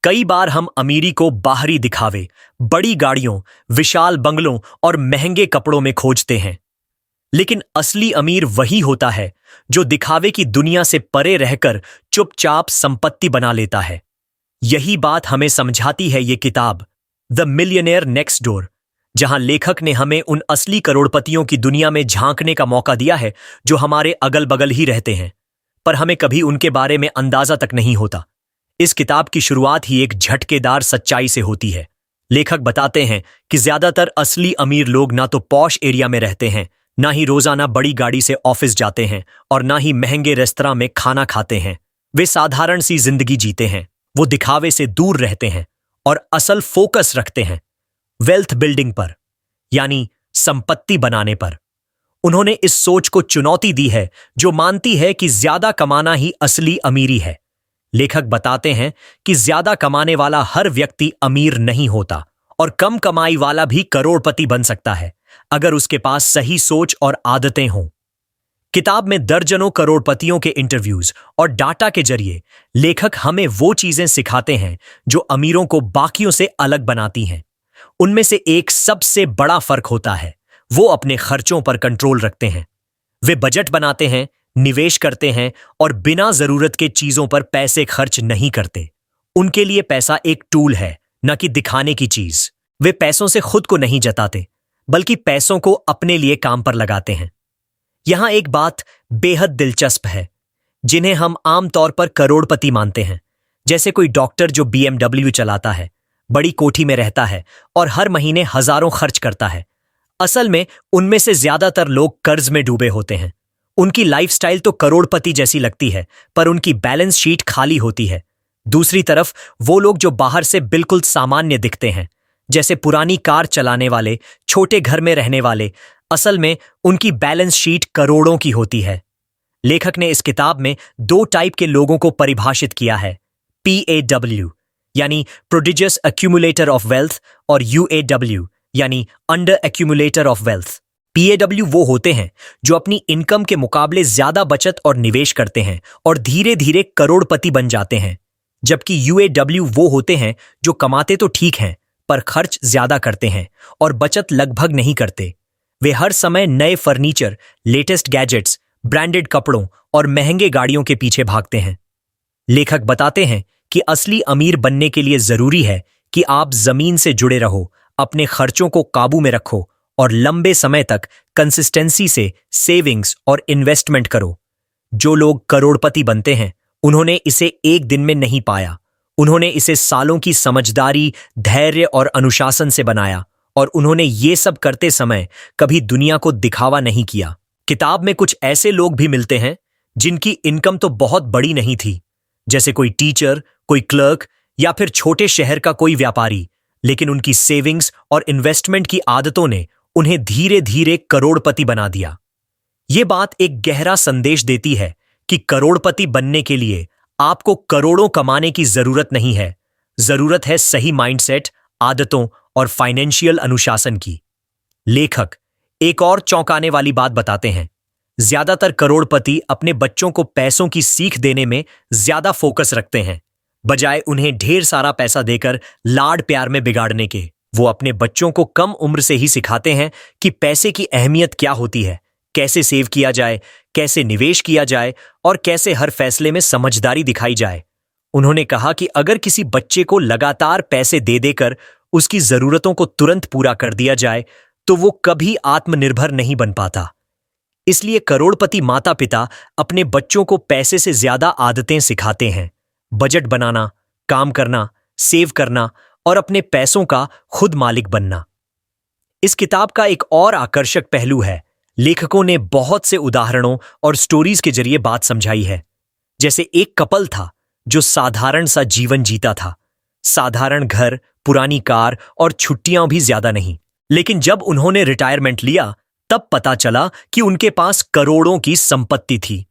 कई बार हम अमीरी को बाहरी दिखावे, बड़ी गाड़ियों, विशाल बंगलों और महंगे कपड़ों में खोजते हैं। लेकिन असली अमीर वही होता है जो दिखावे की दुनिया से परे रहकर चुपचाप संपत्ति बना लेता है। यही बात हमें समझाती है ये किताब द मिलियनेयर नेक्स्ट डोर, जहां लेखक ने हमें उन असली करोड़पतियों की दुनिया में झांकने का मौका दिया है जो हमारे अगल बगल ही रहते हैं, पर हमें कभी उनके बारे में अंदाजा तक नहीं होता। इस किताब की शुरुआत ही एक झटकेदार सच्चाई से होती है। लेखक बताते हैं कि ज्यादातर असली अमीर लोग ना तो पॉश एरिया में रहते हैं, ना ही रोजाना बड़ी गाड़ी से ऑफिस जाते हैं और ना ही महंगे रेस्तरां में खाना खाते हैं। वे साधारण सी जिंदगी जीते हैं। वो दिखावे से दूर रहते हैं और असल फोकस रखते हैं वेल्थ बिल्डिंग पर, यानी संपत्ति बनाने पर। उन्होंने इस सोच को चुनौती दी है जो मानती है कि ज्यादा कमाना ही असली अमीरी है। लेखक बताते हैं कि ज्यादा कमाने वाला हर व्यक्ति अमीर नहीं होता और कम कमाई वाला भी करोड़पति बन सकता है अगर उसके पास सही सोच और आदतें हों। किताब में दर्जनों करोड़पतियों के इंटरव्यूज और डाटा के जरिए लेखक हमें वो चीजें सिखाते हैं जो अमीरों को बाकियों से अलग बनाती हैं। उनमें से एक सबसे बड़ा फर्क होता है, वो अपने खर्चों पर कंट्रोल रखते हैं। वे बजट बनाते हैं, निवेश करते हैं और बिना जरूरत के चीजों पर पैसे खर्च नहीं करते। उनके लिए पैसा एक टूल है, न कि दिखाने की चीज। वे पैसों से खुद को नहीं जताते, बल्कि पैसों को अपने लिए काम पर लगाते हैं। यहां एक बात बेहद दिलचस्प है, जिन्हें हम आमतौर पर करोड़पति मानते हैं, जैसे कोई डॉक्टर जो BMW चलाता है, बड़ी कोठी में रहता है और हर महीने हजारों खर्च करता है। असल में उनमें से ज्यादातर लोग कर्ज में डूबे होते हैं। उनकी लाइफस्टाइल तो करोड़पति जैसी लगती है, पर उनकी बैलेंस शीट खाली होती है। दूसरी तरफ वो लोग जो बाहर से बिल्कुल सामान्य दिखते हैं, जैसे पुरानी कार चलाने वाले, छोटे घर में रहने वाले, असल में उनकी बैलेंस शीट करोड़ों की होती है। लेखक ने इस किताब में दो टाइप के लोगों को परिभाषित किया है, PAW यानी प्रोडिजियस एक्यूमुलेटर ऑफ वेल्थ और UAW यानी under accumulator of wealth. PAW वो होते हैं जो अपनी इनकम के मुकाबले ज्यादा बचत और निवेश करते हैं और धीरे धीरे करोड़पति बन जाते हैं, जबकि UAW वो होते हैं जो कमाते तो ठीक हैं पर खर्च ज्यादा करते हैं और बचत लगभग नहीं करते। वे हर समय नए फर्नीचर, लेटेस्ट गैजेट्स, ब्रांडेड कपड़ों और महंगे गाड़ियों के पीछे भागते हैं। लेखक बताते हैं कि असली अमीर बनने के लिए जरूरी है कि आप जमीन से जुड़े रहो, अपने खर्चों को काबू में रखो और लंबे समय तक कंसिस्टेंसी से सेविंग्स और इन्वेस्टमेंट करो। जो लोग करोड़पति बनते हैं, उन्होंने इसे एक दिन में नहीं पाया। उन्होंने इसे सालों की समझदारी, धैर्य और अनुशासन से बनाया, और उन्होंने ये सब करते समय कभी दुनिया को दिखावा नहीं किया। किताब में कुछ ऐसे लोग भी मिलते हैं जिनकी इनकम तो बहुत बड़ी नहीं थी, जैसे कोई टीचर, कोई क्लर्क या फिर छोटे शहर का कोई व्यापारी, लेकिन उनकी सेविंग्स और इन्वेस्टमेंट की आदतों ने उन्हें धीरे धीरे करोड़पति बना दिया। ये बात एक गहरा संदेश देती है कि करोड़पति बनने के लिए आपको करोड़ों कमाने की जरूरत नहीं है, जरूरत है सही माइंडसेट, आदतों और फाइनेंशियल अनुशासन की। लेखक एक और चौंकाने वाली बात बताते हैं, ज्यादातर करोड़पति अपने बच्चों को पैसों की सीख देने में ज्यादा फोकस रखते हैं, बजाय उन्हें ढेर सारा पैसा देकर लाड प्यार में बिगाड़ने के। वो अपने बच्चों को कम उम्र से ही सिखाते हैं कि पैसे की अहमियत क्या होती है, कैसे सेव किया जाए, कैसे निवेश किया जाए और कैसे हर फैसले में समझदारी दिखाई जाए। उन्होंने कहा कि अगर किसी बच्चे को लगातार पैसे दे देकर उसकी जरूरतों को तुरंत पूरा कर दिया जाए तो वो कभी आत्मनिर्भर नहीं बन पाता। इसलिए करोड़पति माता पिता अपने बच्चों को पैसे से ज्यादा आदतें सिखाते हैं, बजट बनाना, काम करना, सेव करना और अपने पैसों का खुद मालिक बनना। इस किताब का एक और आकर्षक पहलू है, लेखकों ने बहुत से उदाहरणों और स्टोरीज के जरिए बात समझाई है। जैसे एक कपल था जो साधारण सा जीवन जीता था, साधारण घर, पुरानी कार और छुट्टियां भी ज्यादा नहीं, लेकिन जब उन्होंने रिटायरमेंट लिया तब पता चला कि उनके पास करोड़ों की संपत्ति थी।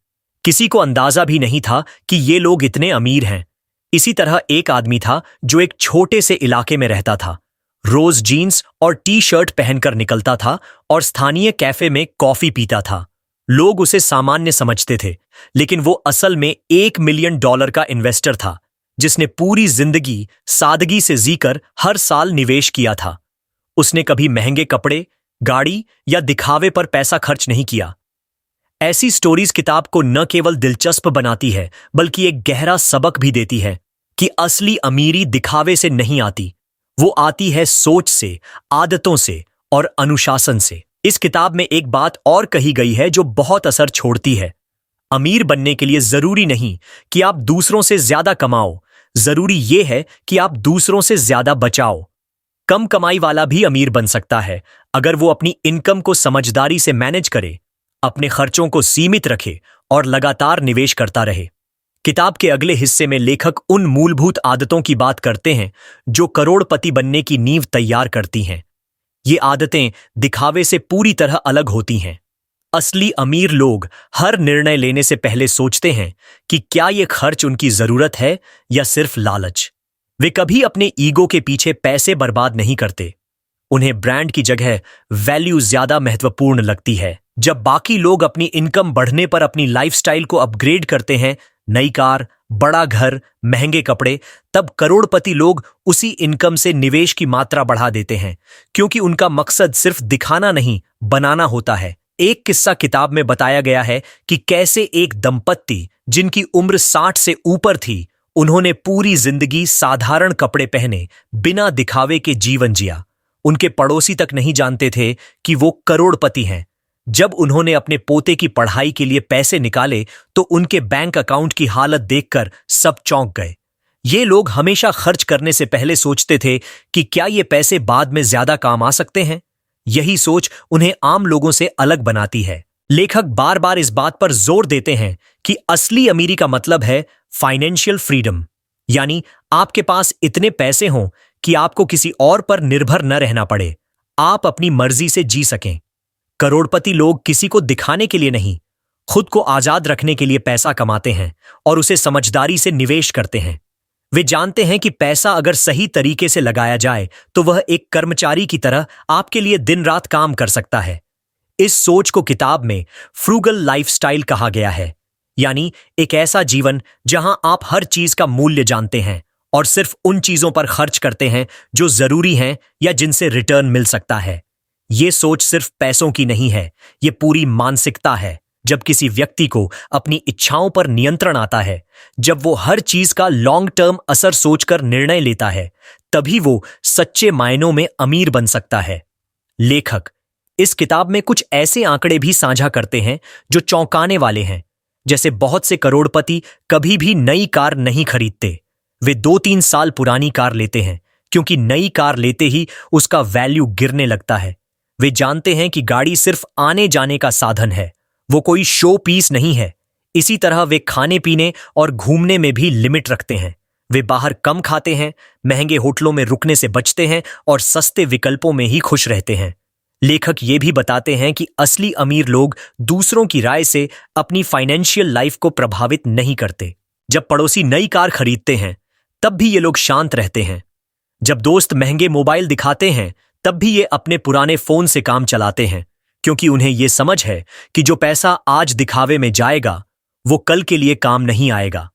किसी को अंदाजा भी नहीं था कि ये लोग इतने अमीर हैं। इसी तरह एक आदमी था जो एक छोटे से इलाके में रहता था, रोज जीन्स और टी-शर्ट पहनकर निकलता था और स्थानीय कैफे में कॉफी पीता था। लोग उसे सामान्य समझते थे, लेकिन वो असल में $1 मिलियन का इन्वेस्टर था, जिसने पूरी जिंदगी सादगी से जीकर हर साल निवेश किया था। उसने कभी महंगे कपड़े, गाड़ी या दिखावे पर पैसा खर्च नहीं किया। ऐसी स्टोरीज किताब को न केवल दिलचस्प बनाती है बल्कि एक गहरा सबक भी देती है कि असली अमीरी दिखावे से नहीं आती, वो आती है सोच से, आदतों से और अनुशासन से। इस किताब में एक बात और कही गई है जो बहुत असर छोड़ती है। अमीर बनने के लिए जरूरी नहीं कि आप दूसरों से ज्यादा कमाओ, जरूरी यह है कि आप दूसरों से ज्यादा बचाओ। कम कमाई वाला भी अमीर बन सकता है अगर वो अपनी इनकम को समझदारी से मैनेज करे, अपने खर्चों को सीमित रखे और लगातार निवेश करता रहे। किताब के अगले हिस्से में लेखक उन मूलभूत आदतों की बात करते हैं जो करोड़पति बनने की नींव तैयार करती हैं। ये आदतें दिखावे से पूरी तरह अलग होती हैं। असली अमीर लोग हर निर्णय लेने से पहले सोचते हैं कि क्या ये खर्च उनकी जरूरत है या सिर्फ लालच। वे कभी अपने ईगो के पीछे पैसे बर्बाद नहीं करते। उन्हें ब्रांड की जगह वैल्यू ज्यादा महत्वपूर्ण लगती है। जब बाकी लोग अपनी इनकम बढ़ने पर अपनी लाइफस्टाइल को अपग्रेड करते हैं, नई कार, बड़ा घर, महंगे कपड़े, तब करोड़पति लोग उसी इनकम से निवेश की मात्रा बढ़ा देते हैं, क्योंकि उनका मकसद सिर्फ दिखाना नहीं, बनाना होता है। एक किस्सा किताब में बताया गया है कि कैसे एक दंपत्ति जिनकी उम्र 60 से ऊपर थी, उन्होंने पूरी जिंदगी साधारण कपड़े पहने बिना दिखावे के जीवन जिया। उनके पड़ोसी तक नहीं जानते थे कि वो करोड़पति हैं। जब उन्होंने अपने पोते की पढ़ाई के लिए पैसे निकाले तो उनके बैंक अकाउंट की हालत देखकर सब चौंक गए। ये लोग हमेशा खर्च करने से पहले सोचते थे कि क्या ये पैसे बाद में ज्यादा काम आ सकते हैं। यही सोच उन्हें आम लोगों से अलग बनाती है। लेखक बार बार इस बात पर जोर देते हैं कि असली अमीरी का मतलब है फाइनेंशियल फ्रीडम, यानी आपके पास इतने पैसे हों कि आपको किसी और पर निर्भर न रहना पड़े, आप अपनी मर्जी से जी सकें। करोड़पति लोग किसी को दिखाने के लिए नहीं, खुद को आजाद रखने के लिए पैसा कमाते हैं और उसे समझदारी से निवेश करते हैं। वे जानते हैं कि पैसा अगर सही तरीके से लगाया जाए तो वह एक कर्मचारी की तरह आपके लिए दिन रात काम कर सकता है। इस सोच को किताब में फ्रूगल लाइफस्टाइल कहा गया है, यानी एक ऐसा जीवन जहां आप हर चीज का मूल्य जानते हैं और सिर्फ उन चीजों पर खर्च करते हैं जो जरूरी हैं या जिनसे रिटर्न मिल सकता है। ये सोच सिर्फ पैसों की नहीं है, ये पूरी मानसिकता है। जब किसी व्यक्ति को अपनी इच्छाओं पर नियंत्रण आता है, जब वो हर चीज का लॉन्ग टर्म असर सोचकर निर्णय लेता है, तभी वो सच्चे मायनों में अमीर बन सकता है। लेखक इस किताब में कुछ ऐसे आंकड़े भी साझा करते हैं जो चौंकाने वाले हैं। जैसे बहुत से करोड़पति कभी भी नई कार नहीं खरीदते, वे 2-3 साल पुरानी कार लेते हैं, क्योंकि नई कार लेते ही उसका वैल्यू गिरने लगता है। वे जानते हैं कि गाड़ी सिर्फ आने जाने का साधन है, वो कोई शो पीस नहीं है। इसी तरह वे खाने पीने और घूमने में भी लिमिट रखते हैं। वे बाहर कम खाते हैं, महंगे होटलों में रुकने से बचते हैं और सस्ते विकल्पों में ही खुश रहते हैं। लेखक ये भी बताते हैं कि असली अमीर लोग दूसरों की राय से अपनी फाइनेंशियल लाइफ को प्रभावित नहीं करते। जब पड़ोसी नई कार खरीदते हैं तब भी ये लोग शांत रहते हैं। जब दोस्त महंगे मोबाइल दिखाते हैं तब भी ये अपने पुराने फोन से काम चलाते हैं, क्योंकि उन्हें ये समझ है कि जो पैसा आज दिखावे में जाएगा वो कल के लिए काम नहीं आएगा।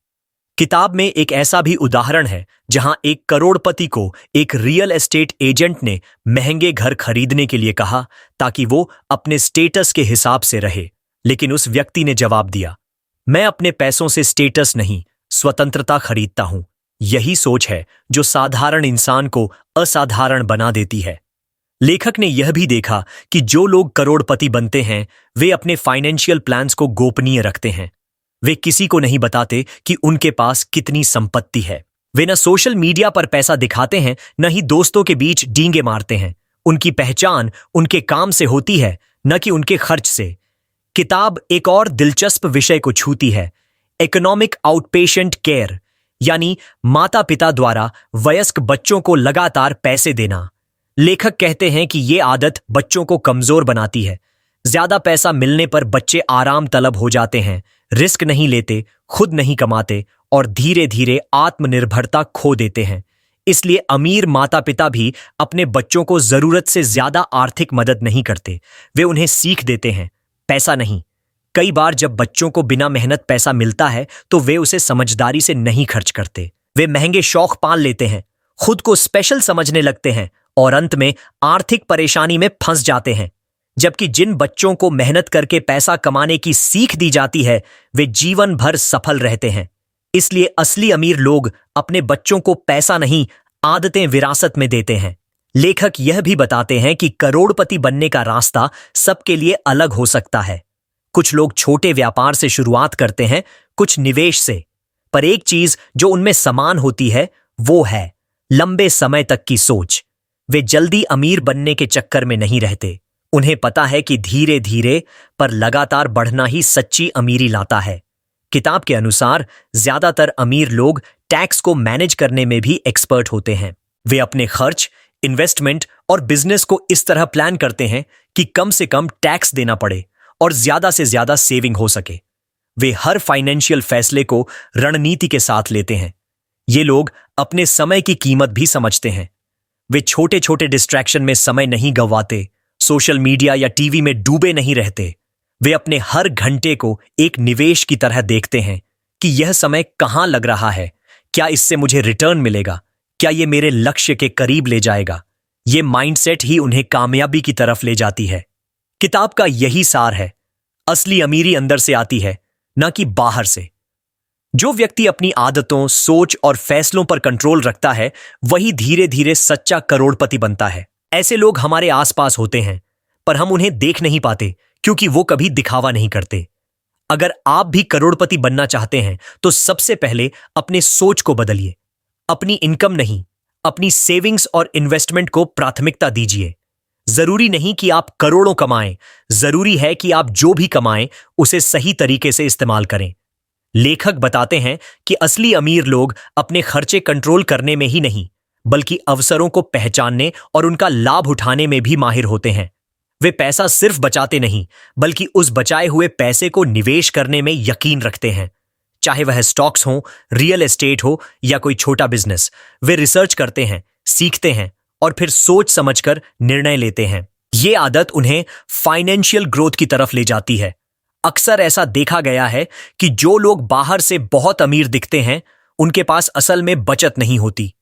किताब में एक ऐसा भी उदाहरण है जहां एक करोड़पति को एक रियल एस्टेट एजेंट ने महंगे घर खरीदने के लिए कहा ताकि वो अपने स्टेटस के हिसाब से रहे, लेकिन उस व्यक्ति ने जवाब दिया, मैं अपने पैसों से स्टेटस नहीं, स्वतंत्रता खरीदता हूं। यही सोच है जो साधारण इंसान को असाधारण बना देती है। लेखक ने यह भी देखा कि जो लोग करोड़पति बनते हैं वे अपने फाइनेंशियल प्लान्स को गोपनीय रखते हैं। वे किसी को नहीं बताते कि उनके पास कितनी संपत्ति है। वे न सोशल मीडिया पर पैसा दिखाते हैं, न ही दोस्तों के बीच डींगे मारते हैं। उनकी पहचान उनके काम से होती है, न कि उनके खर्च से। किताब एक और दिलचस्प विषय को छूती है, इकोनॉमिक आउटपेशेंट केयर, यानी माता पिता द्वारा वयस्क बच्चों को लगातार पैसे देना। लेखक कहते हैं कि ये आदत बच्चों को कमजोर बनाती है। ज्यादा पैसा मिलने पर बच्चे आराम तलब हो जाते हैं, रिस्क नहीं लेते, खुद नहीं कमाते और धीरे धीरे आत्मनिर्भरता खो देते हैं। इसलिए अमीर माता पिता भी अपने बच्चों को जरूरत से ज्यादा आर्थिक मदद नहीं करते, वे उन्हें सीख देते हैं, पैसा नहीं। कई बार जब बच्चों को बिना मेहनत पैसा मिलता है तो वे उसे समझदारी से नहीं खर्च करते, वे महंगे शौक पाल लेते हैं, खुद को स्पेशल समझने लगते हैं और अंत में आर्थिक परेशानी में फंस जाते हैं। जबकि जिन बच्चों को मेहनत करके पैसा कमाने की सीख दी जाती है वे जीवन भर सफल रहते हैं। इसलिए असली अमीर लोग अपने बच्चों को पैसा नहीं, आदतें विरासत में देते हैं। लेखक यह भी बताते हैं कि करोड़पति बनने का रास्ता सबके लिए अलग हो सकता है। कुछ लोग छोटे व्यापार से शुरुआत करते हैं, कुछ निवेश से, पर एक चीज जो उनमें समान होती है वो है लंबे समय तक की सोच। वे जल्दी अमीर बनने के चक्कर में नहीं रहते। उन्हें पता है कि धीरे धीरे पर लगातार बढ़ना ही सच्ची अमीरी लाता है। किताब के अनुसार ज्यादातर अमीर लोग टैक्स को मैनेज करने में भी एक्सपर्ट होते हैं। वे अपने खर्च, इन्वेस्टमेंट और बिजनेस को इस तरह प्लान करते हैं कि कम से कम टैक्स देना पड़े और ज्यादा से ज्यादा सेविंग हो सके। वे हर फाइनेंशियल फैसले को रणनीति के साथ लेते हैं। ये लोग अपने समय की कीमत भी समझते हैं। वे छोटे छोटे डिस्ट्रैक्शन में समय नहीं गंवाते, सोशल मीडिया या टीवी में डूबे नहीं रहते। वे अपने हर घंटे को एक निवेश की तरह देखते हैं कि यह समय कहां लग रहा है, क्या इससे मुझे रिटर्न मिलेगा, क्या यह मेरे लक्ष्य के करीब ले जाएगा। यह माइंडसेट ही उन्हें कामयाबी की तरफ ले जाती है। किताब का यही सार है, असली अमीरी अंदर से आती है, न कि बाहर से। जो व्यक्ति अपनी आदतों, सोच और फैसलों पर कंट्रोल रखता है वही धीरे धीरे सच्चा करोड़पति बनता है। ऐसे लोग हमारे आसपास होते हैं पर हम उन्हें देख नहीं पाते क्योंकि वो कभी दिखावा नहीं करते। अगर आप भी करोड़पति बनना चाहते हैं तो सबसे पहले अपने सोच को बदलिए। अपनी इनकम नहीं, अपनी सेविंग्स और इन्वेस्टमेंट को प्राथमिकता दीजिए। जरूरी नहीं कि आप करोड़ों कमाएं, जरूरी है कि आप जो भी कमाएं उसे सही तरीके से इस्तेमाल करें। लेखक बताते हैं कि असली अमीर लोग अपने खर्चे कंट्रोल करने में ही नहीं बल्कि अवसरों को पहचानने और उनका लाभ उठाने में भी माहिर होते हैं। वे पैसा सिर्फ बचाते नहीं बल्कि उस बचाए हुए पैसे को निवेश करने में यकीन रखते हैं। चाहे वह स्टॉक्स हो, रियल एस्टेट हो या कोई छोटा बिजनेस, वे रिसर्च करते हैं, सीखते हैं और फिर सोच समझकर निर्णय लेते हैं। ये आदत उन्हें फाइनेंशियल ग्रोथ की तरफ ले जाती है। अक्सर ऐसा देखा गया है कि जो लोग बाहर से बहुत अमीर दिखते हैं उनके पास असल में बचत नहीं होती।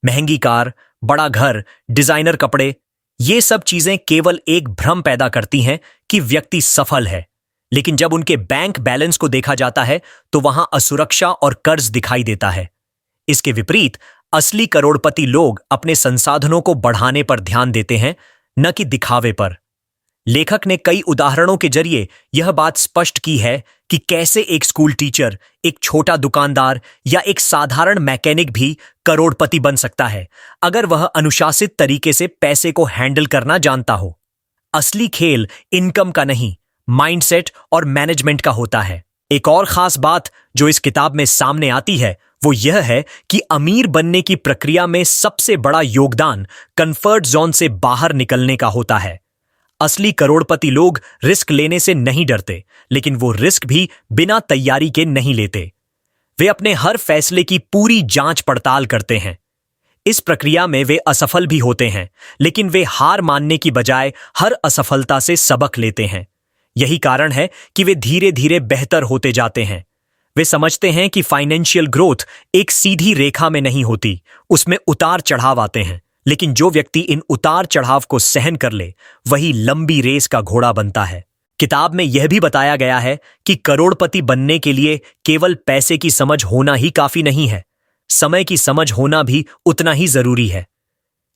महंगी कार, बड़ा घर, डिजाइनर कपड़े, ये सब चीजें केवल एक भ्रम पैदा करती हैं कि व्यक्ति सफल है, लेकिन जब उनके बैंक बैलेंस को देखा जाता है तो वहां असुरक्षा और कर्ज दिखाई देता है। इसके विपरीत असली करोड़पति लोग अपने संसाधनों को बढ़ाने पर ध्यान देते हैं, न कि दिखावे पर। लेखक ने कई उदाहरणों के जरिए यह बात स्पष्ट की है कि कैसे एक स्कूल टीचर, एक छोटा दुकानदार या एक साधारण मैकेनिक भी करोड़पति बन सकता है अगर वह अनुशासित तरीके से पैसे को हैंडल करना जानता हो। असली खेल इनकम का नहीं, माइंडसेट और मैनेजमेंट का होता है। एक और खास बात जो इस किताब में सामने आती है वो यह है कि अमीर बनने की प्रक्रिया में सबसे बड़ा योगदान कंफर्ट जोन से बाहर निकलने का होता है। असली करोड़पति लोग रिस्क लेने से नहीं डरते, लेकिन वो रिस्क भी बिना तैयारी के नहीं लेते। वे अपने हर फैसले की पूरी जांच पड़ताल करते हैं। इस प्रक्रिया में वे असफल भी होते हैं, लेकिन वे हार मानने की बजाय हर असफलता से सबक लेते हैं। यही कारण है कि वे धीरे धीरे बेहतर होते जाते हैं। वे समझते हैं कि फाइनेंशियल ग्रोथ एक सीधी रेखा में नहीं होती, उसमें उतार चढ़ाव आते हैं। लेकिन जो व्यक्ति इन उतार चढ़ाव को सहन कर ले वही लंबी रेस का घोड़ा बनता है। किताब में यह भी बताया गया है कि करोड़पति बनने के लिए केवल पैसे की समझ होना ही काफी नहीं है, समय की समझ होना भी उतना ही जरूरी है।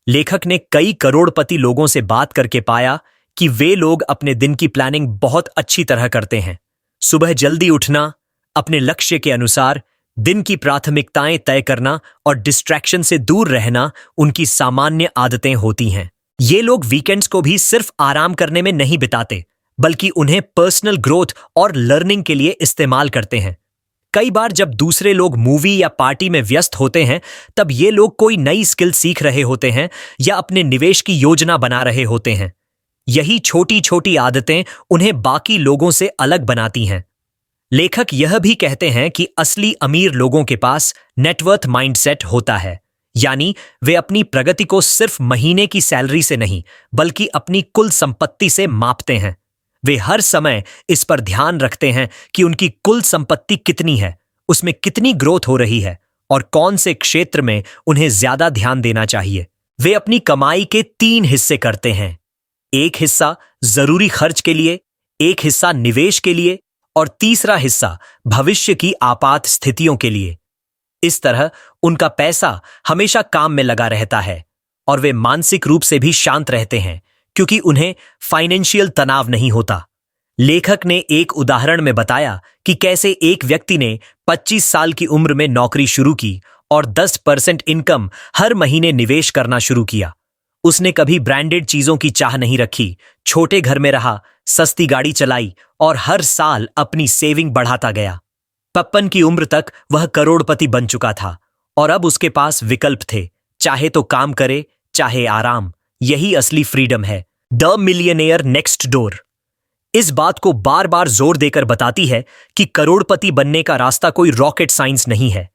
लेखक ने कई करोड़पति लोगों से बात करके पाया कि वे लोग अपने दिन की प्लानिंग बहुत अच्छी तरह करते हैं। सुबह जल्दी उठना, अपने लक्ष्य के अनुसार दिन की प्राथमिकताएं तय करना और डिस्ट्रैक्शन से दूर रहना उनकी सामान्य आदतें होती हैं। ये लोग वीकेंड्स को भी सिर्फ आराम करने में नहीं बिताते बल्कि उन्हें पर्सनल ग्रोथ और लर्निंग के लिए इस्तेमाल करते हैं। कई बार जब दूसरे लोग मूवी या पार्टी में व्यस्त होते हैं तब ये लोग कोई नई स्किल सीख रहे होते हैं या अपने निवेश की योजना बना रहे होते हैं। यही छोटी छोटी आदतें उन्हें बाकी लोगों से अलग बनाती हैं। लेखक यह भी कहते हैं कि असली अमीर लोगों के पास नेटवर्थ माइंडसेट होता है, यानी वे अपनी प्रगति को सिर्फ महीने की सैलरी से नहीं बल्कि अपनी कुल संपत्ति से मापते हैं। वे हर समय इस पर ध्यान रखते हैं कि उनकी कुल संपत्ति कितनी है, उसमें कितनी ग्रोथ हो रही है और कौन से क्षेत्र में उन्हें ज्यादा ध्यान देना चाहिए। वे अपनी कमाई के 3 हिस्से करते हैं। एक हिस्सा जरूरी खर्च के लिए, एक हिस्सा निवेश के लिए और तीसरा हिस्सा भविष्य की आपात स्थितियों के लिए। इस तरह उनका पैसा हमेशा काम में लगा रहता है और वे मानसिक रूप से भी शांत रहते हैं क्योंकि उन्हें फाइनेंशियल तनाव नहीं होता। लेखक ने एक उदाहरण में बताया कि कैसे एक व्यक्ति ने 25 साल की उम्र में नौकरी शुरू की और 10% इनकम हर महीने निवेश करना शुरू किया। उसने कभी ब्रांडेड चीजों की चाह नहीं रखी, छोटे घर में रहा, सस्ती गाड़ी चलाई और हर साल अपनी सेविंग बढ़ाता गया। 55 की उम्र तक वह करोड़पति बन चुका था और अब उसके पास विकल्प थे, चाहे तो काम करे, चाहे आराम। यही असली फ्रीडम है। द मिलियनेयर नेक्स्ट डोर इस बात को बार बार जोर देकर बताती है कि करोड़पति बनने का रास्ता कोई रॉकेट साइंस नहीं है।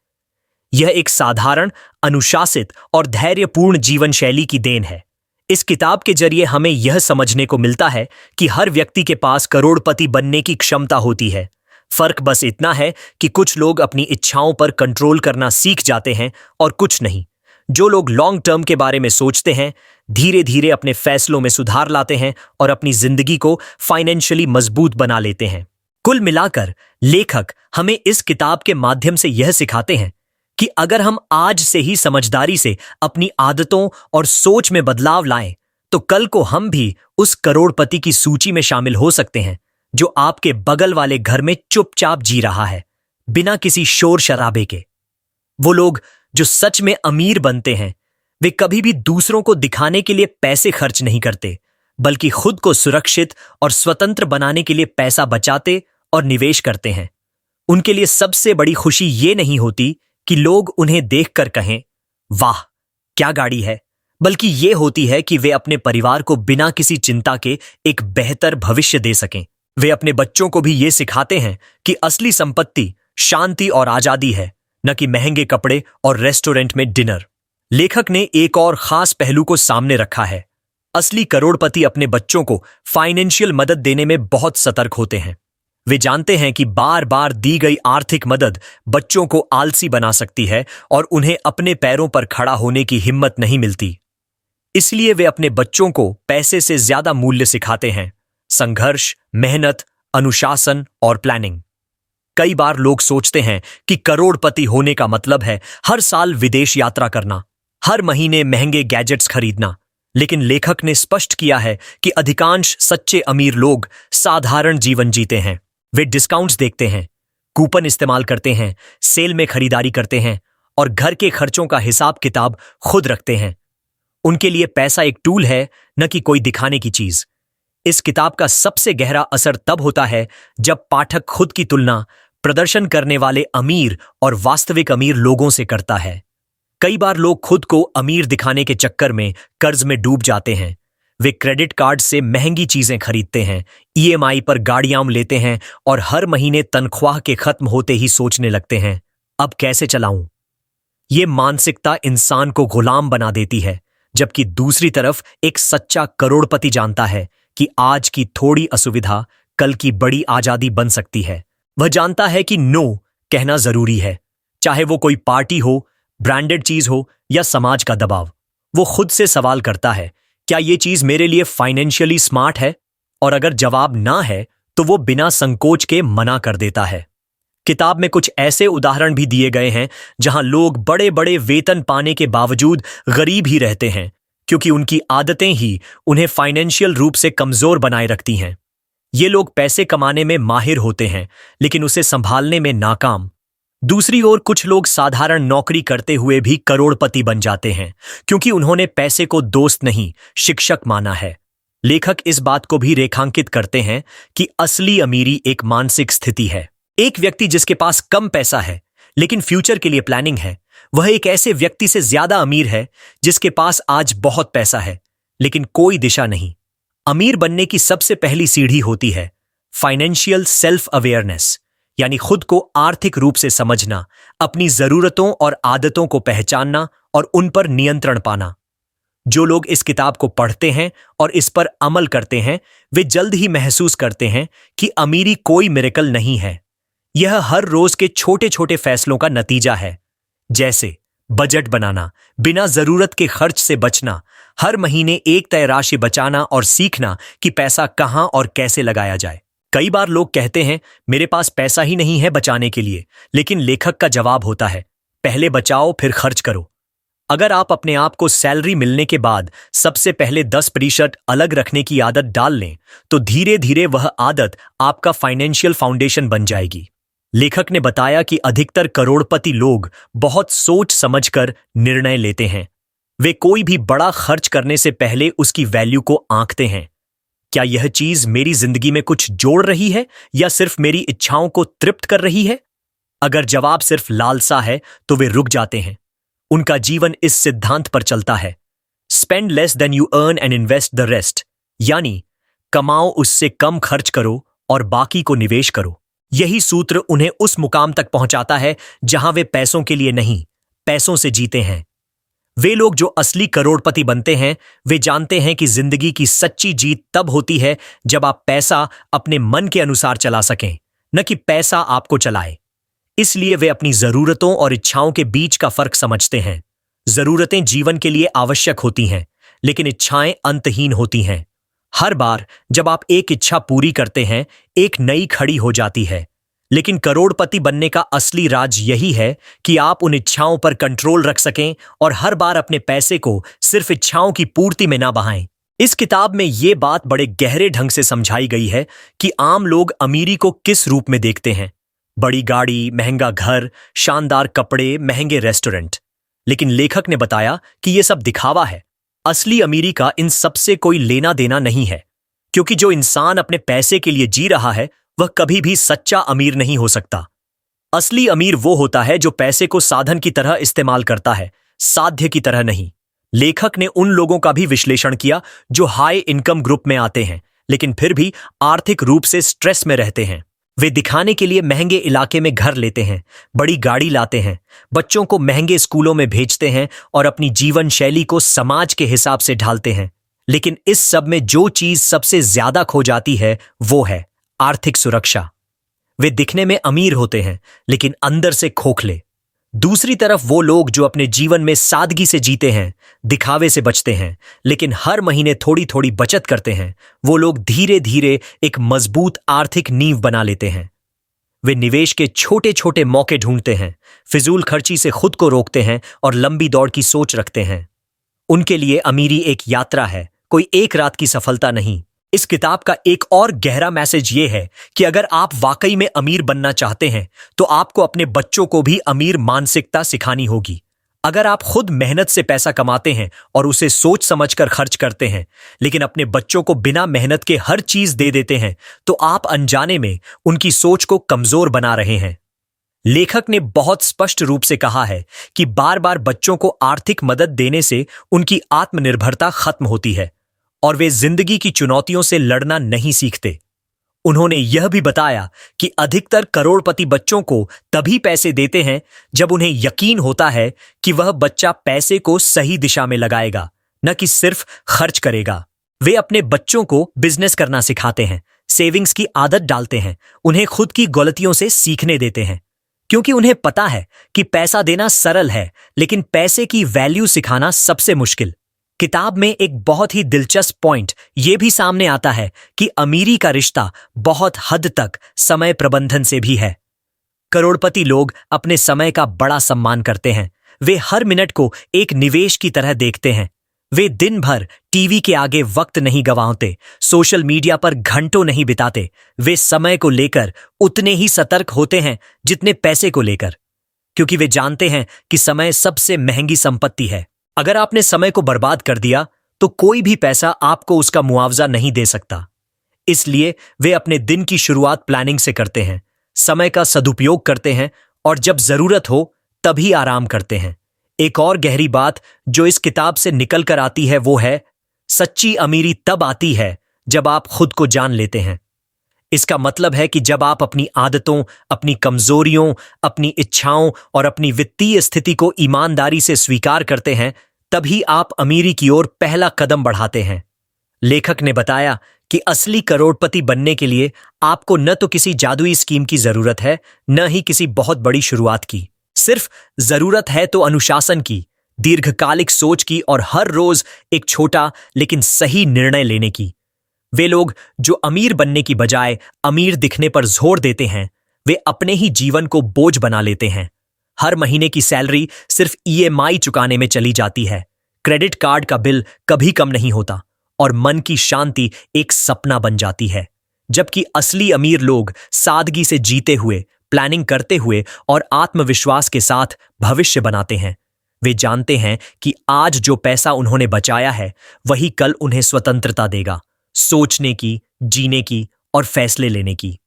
यह एक साधारण, अनुशासित और धैर्यपूर्ण जीवन शैली की देन है। इस किताब के जरिए हमें यह समझने को मिलता है कि हर व्यक्ति के पास करोड़पति बनने की क्षमता होती है। फर्क बस इतना है कि कुछ लोग अपनी इच्छाओं पर कंट्रोल करना सीख जाते हैं और कुछ नहीं। जो लोग लॉन्ग टर्म के बारे में सोचते हैं, धीरे धीरे अपने फैसलों में सुधार लाते हैं और अपनी जिंदगी को फाइनेंशियली मजबूत बना लेते हैं। कुल मिलाकर लेखक हमें इस किताब के माध्यम से यह सिखाते हैं कि अगर हम आज से ही समझदारी से अपनी आदतों और सोच में बदलाव लाएं, तो कल को हम भी उस करोड़पति की सूची में शामिल हो सकते हैं जो आपके बगल वाले घर में चुपचाप जी रहा है, बिना किसी शोर शराबे के। वो लोग जो सच में अमीर बनते हैं, वे कभी भी दूसरों को दिखाने के लिए पैसे खर्च नहीं करते, बल्कि खुद को सुरक्षित और स्वतंत्र बनाने के लिए पैसा बचाते और निवेश करते हैं। उनके लिए सबसे बड़ी खुशी ये नहीं होती कि लोग उन्हें देखकर कहें, वाह क्या गाड़ी है, बल्कि ये होती है कि वे अपने परिवार को बिना किसी चिंता के एक बेहतर भविष्य दे सकें। वे अपने बच्चों को भी ये सिखाते हैं कि असली संपत्ति शांति और आजादी है, न कि महंगे कपड़े और रेस्टोरेंट में डिनर। लेखक ने एक और खास पहलू को सामने रखा है। असली करोड़पति अपने बच्चों को फाइनेंशियल मदद देने में बहुत सतर्क होते हैं। वे जानते हैं कि बार बार दी गई आर्थिक मदद बच्चों को आलसी बना सकती है और उन्हें अपने पैरों पर खड़ा होने की हिम्मत नहीं मिलती। इसलिए वे अपने बच्चों को पैसे से ज्यादा मूल्य सिखाते हैं: संघर्ष, मेहनत, अनुशासन और प्लानिंग। कई बार लोग सोचते हैं कि करोड़पति होने का मतलब है हर साल विदेश यात्रा करना, हर महीने महंगे गैजेट्स खरीदना। लेकिन लेखक ने स्पष्ट किया है कि अधिकांश सच्चे अमीर लोग साधारण जीवन जीते हैं। वे डिस्काउंट्स देखते हैं, कूपन इस्तेमाल करते हैं, सेल में खरीदारी करते हैं और घर के खर्चों का हिसाब किताब खुद रखते हैं। उनके लिए पैसा एक टूल है, न कि कोई दिखाने की चीज। इस किताब का सबसे गहरा असर तब होता है जब पाठक खुद की तुलना प्रदर्शन करने वाले अमीर और वास्तविक अमीर लोगों से करता है। कई बार लोग खुद को अमीर दिखाने के चक्कर में कर्ज में डूब जाते हैं। वे क्रेडिट कार्ड से महंगी चीजें खरीदते हैं, ईएमआई पर गाड़ियां लेते हैं और हर महीने तनख्वाह के खत्म होते ही सोचने लगते हैं, अब कैसे चलाऊं। ये मानसिकता इंसान को गुलाम बना देती है, जबकि दूसरी तरफ एक सच्चा करोड़पति जानता है कि आज की थोड़ी असुविधा कल की बड़ी आजादी बन सकती है। वह जानता है कि नो कहना जरूरी है, चाहे वो कोई पार्टी हो, ब्रांडेड चीज हो या समाज का दबाव। वो खुद से सवाल करता है, क्या ये चीज मेरे लिए फाइनेंशियली स्मार्ट है? और अगर जवाब ना है तो वो बिना संकोच के मना कर देता है। किताब में कुछ ऐसे उदाहरण भी दिए गए हैं जहां लोग बड़े बड़े वेतन पाने के बावजूद गरीब ही रहते हैं, क्योंकि उनकी आदतें ही उन्हें फाइनेंशियल रूप से कमजोर बनाए रखती हैं। ये लोग पैसे कमाने में माहिर होते हैं, लेकिन उसे संभालने में नाकाम। दूसरी ओर कुछ लोग साधारण नौकरी करते हुए भी करोड़पति बन जाते हैं, क्योंकि उन्होंने पैसे को दोस्त नहीं, शिक्षक माना है। लेखक इस बात को भी रेखांकित करते हैं कि असली अमीरी एक मानसिक स्थिति है। एक व्यक्ति जिसके पास कम पैसा है लेकिन फ्यूचर के लिए प्लानिंग है, वह एक ऐसे व्यक्ति से ज्यादा अमीर है जिसके पास आज बहुत पैसा है लेकिन कोई दिशा नहीं। अमीर बनने की सबसे पहली सीढ़ी होती है फाइनेंशियल सेल्फ अवेयरनेस, यानी खुद को आर्थिक रूप से समझना, अपनी जरूरतों और आदतों को पहचानना और उन पर नियंत्रण पाना। जो लोग इस किताब को पढ़ते हैं और इस पर अमल करते हैं, वे जल्द ही महसूस करते हैं कि अमीरी कोई मिरेकल नहीं है। यह हर रोज के छोटे छोटे फैसलों का नतीजा है। जैसे बजट बनाना, बिना जरूरत के खर्च से बचना, हर महीने एक तय राशि बचाना और सीखना कि पैसा कहां और कैसे लगाया जाए। कई बार लोग कहते हैं मेरे पास पैसा ही नहीं है बचाने के लिए, लेकिन लेखक का जवाब होता है पहले बचाओ फिर खर्च करो। अगर आप अपने आप को सैलरी मिलने के बाद सबसे पहले 10% अलग रखने की आदत डाल लें तो धीरे धीरे वह आदत आपका फाइनेंशियल फाउंडेशन बन जाएगी। लेखक ने बताया कि अधिकतर करोड़पति लोग बहुत सोच समझकर निर्णय लेते हैं। वे कोई भी बड़ा खर्च करने से पहले उसकी वैल्यू को आंकते हैं। क्या यह चीज मेरी जिंदगी में कुछ जोड़ रही है या सिर्फ मेरी इच्छाओं को तृप्त कर रही है? अगर जवाब सिर्फ लालसा है तो वे रुक जाते हैं। उनका जीवन इस सिद्धांत पर चलता है, spend less than you earn and invest the rest, यानी कमाओ उससे कम खर्च करो और बाकी को निवेश करो। यही सूत्र उन्हें उस मुकाम तक पहुंचाता है जहां वे पैसों के लिए नहीं, पैसों से जीते हैं। वे लोग जो असली करोड़पति बनते हैं वे जानते हैं कि जिंदगी की सच्ची जीत तब होती है जब आप पैसा अपने मन के अनुसार चला सकें, न कि पैसा आपको चलाए। इसलिए वे अपनी जरूरतों और इच्छाओं के बीच का फर्क समझते हैं। जरूरतें जीवन के लिए आवश्यक होती हैं, लेकिन इच्छाएं अंतहीन होती हैं। हर बार जब आप एक इच्छा पूरी करते हैं, एक नई खड़ी हो जाती है। लेकिन करोड़पति बनने का असली राज यही है कि आप उन इच्छाओं पर कंट्रोल रख सकें और हर बार अपने पैसे को सिर्फ इच्छाओं की पूर्ति में ना बहाएं। इस किताब में यह बात बड़े गहरे ढंग से समझाई गई है कि आम लोग अमीरी को किस रूप में देखते हैं। बड़ी गाड़ी, महंगा घर, शानदार कपड़े, महंगे रेस्टोरेंट। लेकिन लेखक ने बताया कि यह सब दिखावा है। असली अमीरी का इन सबसे कोई लेना देना नहीं है, क्योंकि जो इंसान अपने पैसे के लिए जी रहा है वह कभी भी सच्चा अमीर नहीं हो सकता। असली अमीर वो होता है जो पैसे को साधन की तरह इस्तेमाल करता है, साध्य की तरह नहीं। लेखक ने उन लोगों का भी विश्लेषण किया जो हाई इनकम ग्रुप में आते हैं लेकिन फिर भी आर्थिक रूप से स्ट्रेस में रहते हैं। वे दिखाने के लिए महंगे इलाके में घर लेते हैं, बड़ी गाड़ी लाते हैं, बच्चों को महंगे स्कूलों में भेजते हैं और अपनी जीवन शैली को समाज के हिसाब से ढालते हैं। लेकिन इस सब में जो चीज सबसे ज्यादा खो जाती है वो है आर्थिक सुरक्षा। वे दिखने में अमीर होते हैं लेकिन अंदर से खोखले। दूसरी तरफ वो लोग जो अपने जीवन में सादगी से जीते हैं, दिखावे से बचते हैं, लेकिन हर महीने थोड़ी थोड़ी बचत करते हैं, वो लोग धीरे धीरे एक मजबूत आर्थिक नींव बना लेते हैं। वे निवेश के छोटे छोटे मौके ढूंढते हैं, फिजूल खर्ची से खुद को रोकते हैं और लंबी दौड़ की सोच रखते हैं। उनके लिए अमीरी एक यात्रा है, कोई एक रात की सफलता नहीं। इस किताब का एक और गहरा मैसेज ये है कि अगर आप वाकई में अमीर बनना चाहते हैं तो आपको अपने बच्चों को भी अमीर मानसिकता सिखानी होगी। अगर आप खुद मेहनत से पैसा कमाते हैं और उसे सोच समझकर खर्च करते हैं, लेकिन अपने बच्चों को बिना मेहनत के हर चीज दे देते हैं, तो आप अनजाने में उनकी सोच को कमजोर बना रहे हैं। लेखक ने बहुत स्पष्ट रूप से कहा है कि बार बार बच्चों को आर्थिक मदद देने से उनकी आत्मनिर्भरता खत्म होती है और वे जिंदगी की चुनौतियों से लड़ना नहीं सीखते। उन्होंने यह भी बताया कि अधिकतर करोड़पति बच्चों को तभी पैसे देते हैं जब उन्हें यकीन होता है कि वह बच्चा पैसे को सही दिशा में लगाएगा, न कि सिर्फ खर्च करेगा। वे अपने बच्चों को बिजनेस करना सिखाते हैं, सेविंग्स की आदत डालते हैं, उन्हें खुद की गलतियों से सीखने देते हैं, क्योंकि उन्हें पता है कि पैसा देना सरल है लेकिन पैसे की वैल्यू सिखाना सबसे मुश्किल। किताब में एक बहुत ही दिलचस्प पॉइंट यह भी सामने आता है कि अमीरी का रिश्ता बहुत हद तक समय प्रबंधन से भी है। करोड़पति लोग अपने समय का बड़ा सम्मान करते हैं। वे हर मिनट को एक निवेश की तरह देखते हैं। वे दिन भर टीवी के आगे वक्त नहीं गंवाते, सोशल मीडिया पर घंटों नहीं बिताते। वे समय को लेकर उतने ही सतर्क होते हैं जितने पैसे को लेकर, क्योंकि वे जानते हैं कि समय सबसे महंगी संपत्ति है। अगर आपने समय को बर्बाद कर दिया तो कोई भी पैसा आपको उसका मुआवजा नहीं दे सकता। इसलिए वे अपने दिन की शुरुआत प्लानिंग से करते हैं, समय का सदुपयोग करते हैं और जब जरूरत हो तभी आराम करते हैं। एक और गहरी बात जो इस किताब से निकल कर आती है वो है, सच्ची अमीरी तब आती है जब आप खुद को जान लेते हैं। इसका मतलब है कि जब आप अपनी आदतों, अपनी कमजोरियों, अपनी इच्छाओं और अपनी वित्तीय स्थिति को ईमानदारी से स्वीकार करते हैं, तभी आप अमीरी की ओर पहला कदम बढ़ाते हैं। लेखक ने बताया कि असली करोड़पति बनने के लिए आपको न तो किसी जादुई स्कीम की जरूरत है, न ही किसी बहुत बड़ी शुरुआत की। सिर्फ जरूरत है तो अनुशासन की, दीर्घकालिक सोच की और हर रोज एक छोटा लेकिन सही निर्णय लेने की। वे लोग जो अमीर बनने की बजाय अमीर दिखने पर जोर देते हैं, वे अपने ही जीवन को बोझ बना लेते हैं। हर महीने की सैलरी सिर्फ ईएमआई चुकाने में चली जाती है, क्रेडिट कार्ड का बिल कभी कम नहीं होता और मन की शांति एक सपना बन जाती है। जबकि असली अमीर लोग सादगी से जीते हुए, प्लानिंग करते हुए और आत्मविश्वास के साथ भविष्य बनाते हैं। वे जानते हैं कि आज जो पैसा उन्होंने बचाया है वही कल उन्हें स्वतंत्रता देगा, सोचने की, जीने की और फैसले लेने की।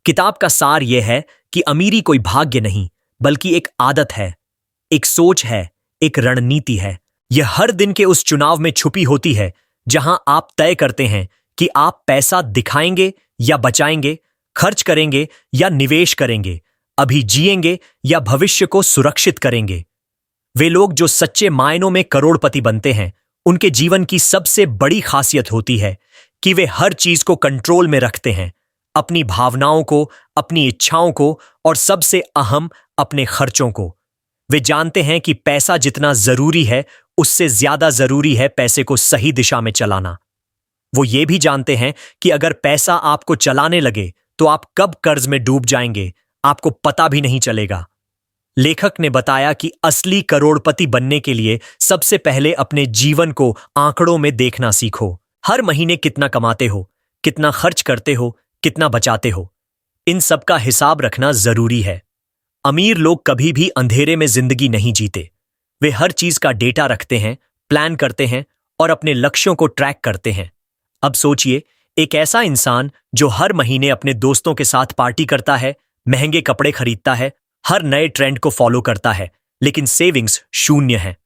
किताब का सार यह है कि अमीरी कोई भाग्य नहीं बल्कि एक आदत है, एक सोच है, एक रणनीति है। यह हर दिन के उस चुनाव में छुपी होती है जहां आप तय करते हैं कि आप पैसा दिखाएंगे या बचाएंगे, खर्च करेंगे या निवेश करेंगे, अभी जिएंगे या भविष्य को सुरक्षित करेंगे। वे लोग जो सच्चे मायनों में करोड़पति बनते हैं, उनके जीवन की सबसे बड़ी खासियत होती है कि वे हर चीज को कंट्रोल में रखते हैं, अपनी भावनाओं को, अपनी इच्छाओं को और सबसे अहम अपने खर्चों को। वे जानते हैं कि पैसा जितना जरूरी है उससे ज्यादा जरूरी है पैसे को सही दिशा में चलाना। वो ये भी जानते हैं कि अगर पैसा आपको चलाने लगे तो आप कब कर्ज में डूब जाएंगे आपको पता भी नहीं चलेगा। लेखक ने बताया कि असली करोड़पति बनने के लिए सबसे पहले अपने जीवन को आंकड़ों में देखना सीखो। हर महीने कितना कमाते हो, कितना खर्च करते हो, कितना बचाते हो, इन सब का हिसाब रखना जरूरी है। अमीर लोग कभी भी अंधेरे में जिंदगी नहीं जीते। वे हर चीज का डेटा रखते हैं, प्लान करते हैं और अपने लक्ष्यों को ट्रैक करते हैं। अब सोचिए, एक ऐसा इंसान जो हर महीने अपने दोस्तों के साथ पार्टी करता है, महंगे कपड़े खरीदता है, हर नए ट्रेंड को फॉलो करता है, लेकिन सेविंग्स शून्य है।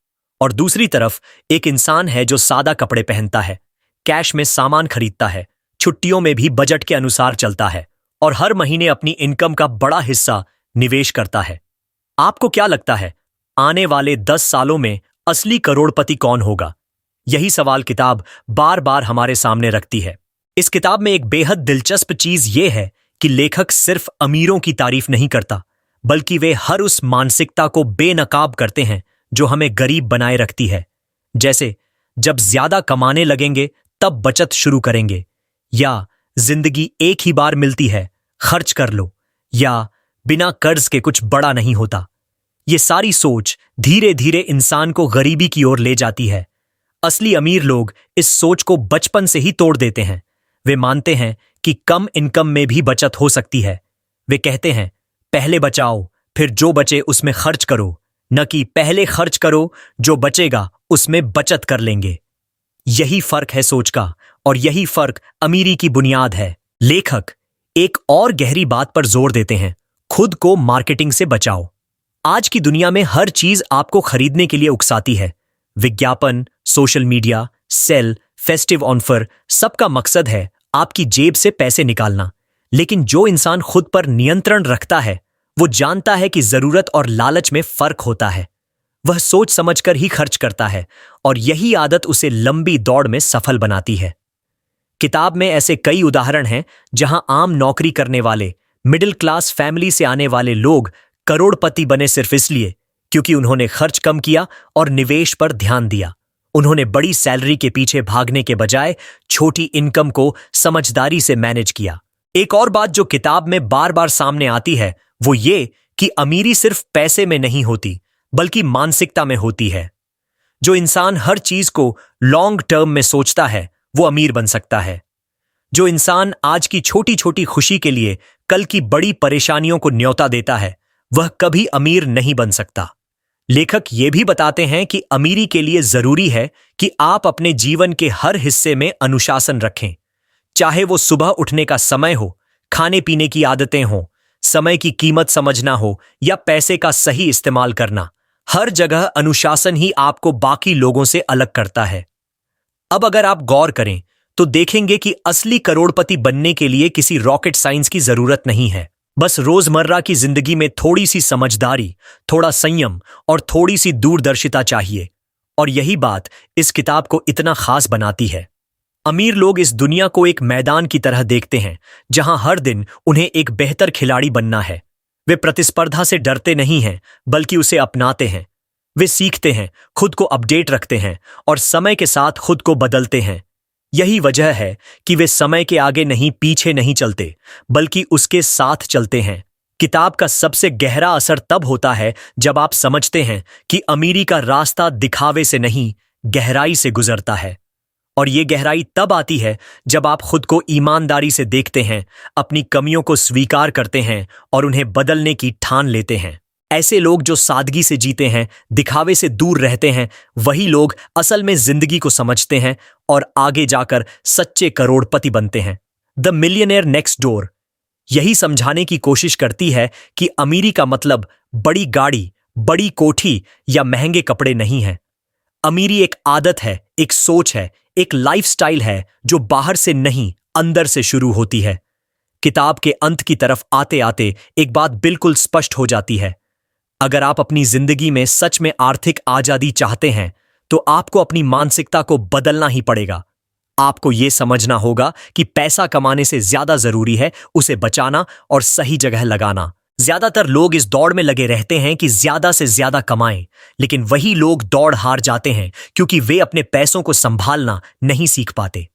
और दूसरी तरफ एक इंसान है जो सादा कपड़े पहनता है, कैश में सामान खरीदता है, छुट्टियों में भी बजट के अनुसार चलता है और हर महीने अपनी इनकम का बड़ा हिस्सा निवेश करता है। आपको क्या लगता है, आने वाले 10 सालों में असली करोड़पति कौन होगा? यही सवाल किताब बार बार हमारे सामने रखती है। इस किताब में एक बेहद दिलचस्प चीज यह है कि लेखक सिर्फ अमीरों की तारीफ नहीं करता, बल्कि वे हर उस मानसिकता को बेनकाब करते हैं जो हमें गरीब बनाए रखती है। जैसे जब ज्यादा कमाने लगेंगे तब बचत शुरू करेंगे, या जिंदगी एक ही बार मिलती है, खर्च कर लो, या बिना कर्ज के कुछ बड़ा नहीं होता। ये सारी सोच धीरे धीरे इंसान को गरीबी की ओर ले जाती है। असली अमीर लोग इस सोच को बचपन से ही तोड़ देते हैं। वे मानते हैं कि कम इनकम में भी बचत हो सकती है। वे कहते हैं, पहले बचाओ, फिर जो बचे उसमें खर्च करो, न कि पहले खर्च करो, जो बचेगा उसमें बचत कर लेंगे। यही फर्क है सोच का, और यही फर्क अमीरी की बुनियाद है। लेखक एक और गहरी बात पर जोर देते हैं, खुद को मार्केटिंग से बचाओ। आज की दुनिया में हर चीज आपको खरीदने के लिए उकसाती है। विज्ञापन, social media, sale, festive offer, सबका मकसद है आपकी जेब से पैसे निकालना। लेकिन जो इंसान खुद पर नियंत्रण रखता है, वो जानता है कि जरूरत और लालच में फर्क होता है। वह सोच समझकर ही खर्च करता है और यही आदत उसे लंबी दौड़ में सफल बनाती है। किताब में ऐसे कई उदाहरण हैं जहां आम नौकरी करने वाले, मिडिल क्लास फैमिली से आने वाले लोग करोड़पति बने सिर्फ इसलिए क्योंकि उन्होंने खर्च कम किया और निवेश पर ध्यान दिया। उन्होंने बड़ी सैलरी के पीछे भागने के बजाय छोटी इनकम को समझदारी से मैनेज किया। एक और बात जो किताब में बार बार सामने आती है वो ये कि अमीरी सिर्फ पैसे में नहीं होती, बल्कि मानसिकता में होती है। जो इंसान हर चीज को लॉन्ग टर्म में सोचता है वो अमीर बन सकता है। जो इंसान आज की छोटी छोटी खुशी के लिए कल की बड़ी परेशानियों को न्योता देता है, वह कभी अमीर नहीं बन सकता। लेखक ये भी बताते हैं कि अमीरी के लिए जरूरी है कि आप अपने जीवन के हर हिस्से में अनुशासन रखें। चाहे वो सुबह उठने का समय हो, खाने पीने की आदतें हो, समय की कीमत समझना हो या पैसे का सही इस्तेमाल करना, हर जगह अनुशासन ही आपको बाकी लोगों से अलग करता है। अब अगर आप गौर करें तो देखेंगे कि असली करोड़पति बनने के लिए किसी रॉकेट साइंस की जरूरत नहीं है। बस रोजमर्रा की जिंदगी में थोड़ी सी समझदारी, थोड़ा संयम और थोड़ी सी दूरदर्शिता चाहिए। और यही बात इस किताब को इतना खास बनाती है। अमीर लोग इस दुनिया को एक मैदान की तरह देखते हैं जहां हर दिन उन्हें एक बेहतर खिलाड़ी बनना है। वे प्रतिस्पर्धा से डरते नहीं हैं, बल्कि उसे अपनाते हैं। वे सीखते हैं, खुद को अपडेट रखते हैं और समय के साथ खुद को बदलते हैं। यही वजह है कि वे समय के आगे नहीं, पीछे नहीं चलते, बल्कि उसके साथ चलते हैं। किताब का सबसे गहरा असर तब होता है जब आप समझते हैं कि अमीरी का रास्ता दिखावे से नहीं, गहराई से गुजरता है। और ये गहराई तब आती है जब आप खुद को ईमानदारी से देखते हैं, अपनी कमियों को स्वीकार करते हैं और उन्हें बदलने की ठान लेते हैं। ऐसे लोग जो सादगी से जीते हैं, दिखावे से दूर रहते हैं, वही लोग असल में जिंदगी को समझते हैं और आगे जाकर सच्चे करोड़पति बनते हैं। द मिलियनेयर नेक्स्ट डोर यही समझाने की कोशिश करती है कि अमीरी का मतलब बड़ी गाड़ी, बड़ी कोठी या महंगे कपड़े नहीं है। अमीरी एक आदत है, एक सोच है, एक लाइफस्टाइल है जो बाहर से नहीं, अंदर से शुरू होती है। किताब के अंत की तरफ आते आते एक बात बिल्कुल स्पष्ट हो जाती है। अगर आप अपनी जिंदगी में सच में आर्थिक आजादी चाहते हैं, तो आपको अपनी मानसिकता को बदलना ही पड़ेगा। आपको यह समझना होगा कि पैसा कमाने से ज्यादा जरूरी है उसे बचाना और सही जगह लगाना। ज्यादातर लोग इस दौड़ में लगे रहते हैं कि ज्यादा से ज्यादा कमाएं, लेकिन वही लोग दौड़ हार जाते हैं क्योंकि वे अपने पैसों को संभालना नहीं सीख पाते।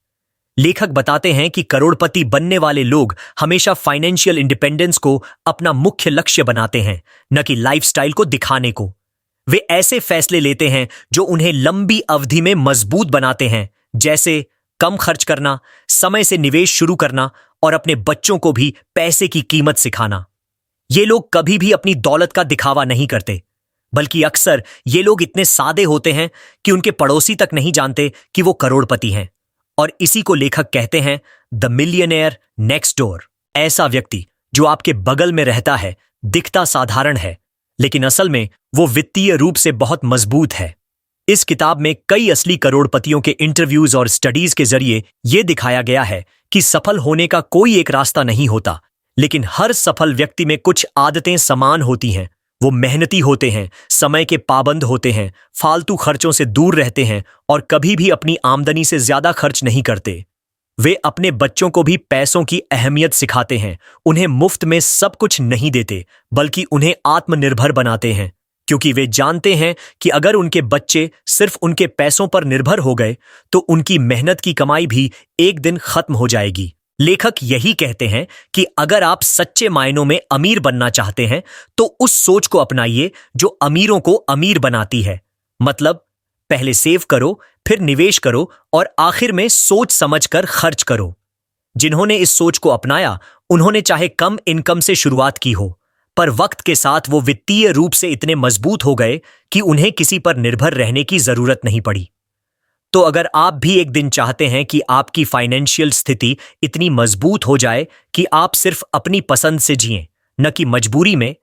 लेखक बताते हैं कि करोड़पति बनने वाले लोग हमेशा फाइनेंशियल इंडिपेंडेंस को अपना मुख्य लक्ष्य बनाते हैं, न कि लाइफस्टाइल को दिखाने को। वे ऐसे फैसले लेते हैं जो उन्हें लंबी अवधि में मजबूत बनाते हैं, जैसे कम खर्च करना, समय से निवेश शुरू करना और अपने बच्चों को भी पैसे की कीमत सिखाना। ये लोग कभी भी अपनी दौलत का दिखावा नहीं करते, बल्कि अक्सर ये लोग इतने सादे होते हैं कि उनके पड़ोसी तक नहीं जानते कि वो करोड़पति हैं। और इसी को लेखक कहते हैं द मिलियनेयर नेक्स्ट डोर। ऐसा व्यक्ति जो आपके बगल में रहता है दिखता साधारण है, लेकिन असल में वो वित्तीय रूप से बहुत मजबूत है। इस किताब में कई असली करोड़पतियों के इंटरव्यूज और स्टडीज के जरिए यह दिखाया गया है कि सफल होने का कोई एक रास्ता नहीं होता, लेकिन हर सफल व्यक्ति में कुछ आदतें समान होती हैं। वो मेहनती होते हैं, समय के पाबंद होते हैं, फालतू खर्चों से दूर रहते हैं और कभी भी अपनी आमदनी से ज्यादा खर्च नहीं करते। वे अपने बच्चों को भी पैसों की अहमियत सिखाते हैं, उन्हें मुफ्त में सब कुछ नहीं देते, बल्कि उन्हें आत्मनिर्भर बनाते हैं, क्योंकि वे जानते हैं कि अगर उनके बच्चे सिर्फ उनके पैसों पर निर्भर हो गए तो उनकी मेहनत की कमाई भी एक दिन खत्म हो जाएगी। लेखक यही कहते हैं कि अगर आप सच्चे मायनों में अमीर बनना चाहते हैं तो उस सोच को अपनाइए जो अमीरों को अमीर बनाती है। मतलब पहले सेव करो, फिर निवेश करो और आखिर में सोच समझकर खर्च करो। जिन्होंने इस सोच को अपनाया, उन्होंने चाहे कम इनकम से शुरुआत की हो, पर वक्त के साथ वो वित्तीय रूप से इतने मजबूत हो गए कि उन्हें किसी पर निर्भर रहने की जरूरत नहीं पड़ी। तो अगर आप भी एक दिन चाहते हैं कि आपकी फाइनेंशियल स्थिति इतनी मजबूत हो जाए कि आप सिर्फ अपनी पसंद से जिएं, न कि मजबूरी में,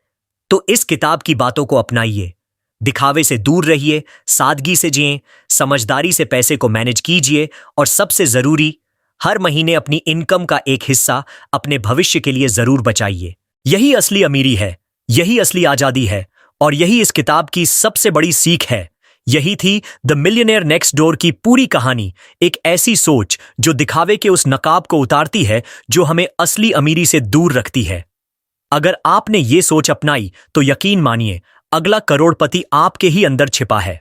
तो इस किताब की बातों को अपनाइए। दिखावे से दूर रहिए, सादगी से जिएं, समझदारी से पैसे को मैनेज कीजिए और सबसे जरूरी, हर महीने अपनी इनकम का एक हिस्सा अपने भविष्य के लिए जरूर बचाइए। यही असली अमीरी है, यही असली आजादी है और यही इस किताब की सबसे बड़ी सीख है। यही थी द मिलियनेयर नेक्स्ट डोर की पूरी कहानी, एक ऐसी सोच जो दिखावे के उस नकाब को उतारती है जो हमें असली अमीरी से दूर रखती है। अगर आपने ये सोच अपनाई तो यकीन मानिए, अगला करोड़पति आपके ही अंदर छिपा है।